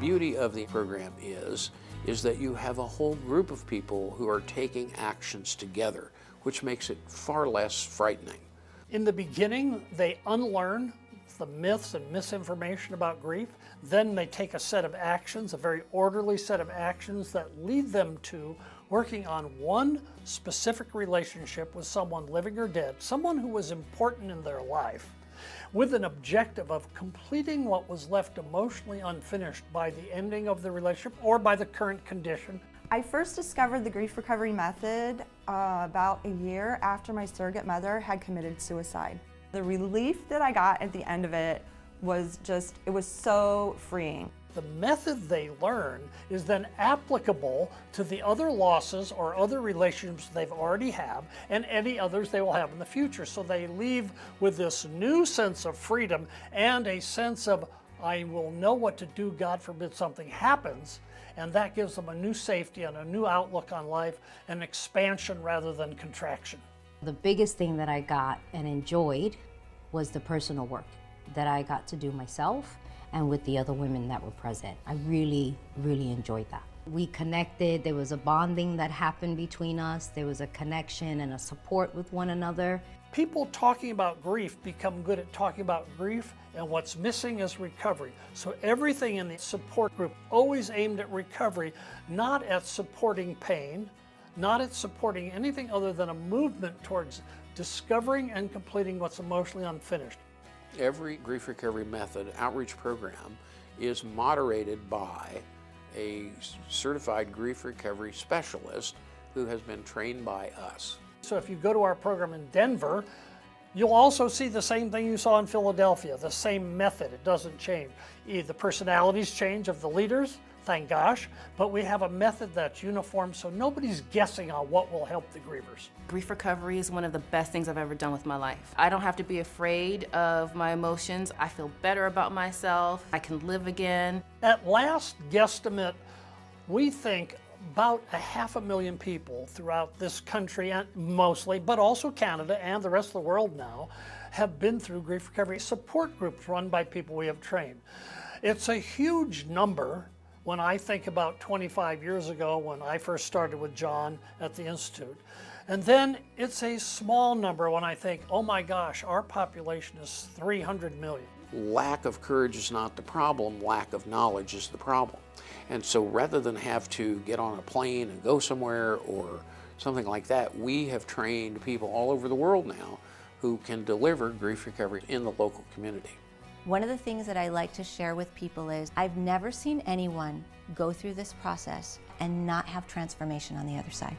beauty of the program is that you have a whole group of people who are taking actions together, which makes it far less frightening. In the beginning, they unlearn the myths and misinformation about grief. Then they take a set of actions, a very orderly set of actions that lead them to working on one specific relationship with someone living or dead, someone who was important in their life, with an objective of completing what was left emotionally unfinished by the ending of the relationship or by the current condition. I first discovered the grief recovery method about a year after my surrogate mother had committed suicide. The relief that I got at the end of it was it was so freeing. The method they learn is then applicable to the other losses or other relationships they've already have and any others they will have in the future. So they leave with this new sense of freedom and a sense of, I will know what to do, God forbid something happens, and that gives them a new safety and a new outlook on life, an expansion rather than contraction. The biggest thing that I got and enjoyed was the personal work that I got to do myself and with the other women that were present. I really, really enjoyed that. We connected, there was a bonding that happened between us, there was a connection and a support with one another. People talking about grief become good at talking about grief, and what's missing is recovery. So everything in the support group always aimed at recovery, not at supporting pain, not at supporting anything other than a movement towards discovering and completing what's emotionally unfinished. Every grief recovery method outreach program is moderated by a certified grief recovery specialist who has been trained by us. So if you go to our program in Denver, you'll also see the same thing you saw in Philadelphia, the same method. It doesn't change. The personalities change of the leaders, thank gosh, but we have a method that's uniform so nobody's guessing on what will help the grievers. Grief recovery is one of the best things I've ever done with my life. I don't have to be afraid of my emotions. I feel better about myself. I can live again. At last guesstimate, we think about 500,000 people throughout this country, and mostly, but also Canada and the rest of the world now, have been through grief recovery support groups run by people we have trained. It's a huge number when I think about 25 years ago when I first started with John at the Institute. And then it's a small number when I think, oh my gosh, our population is 300 million. Lack of courage is not the problem, lack of knowledge is the problem. And so rather than have to get on a plane and go somewhere or something like that, we have trained people all over the world now who can deliver grief recovery in the local community. One of the things that I like to share with people is I've never seen anyone go through this process and not have transformation on the other side.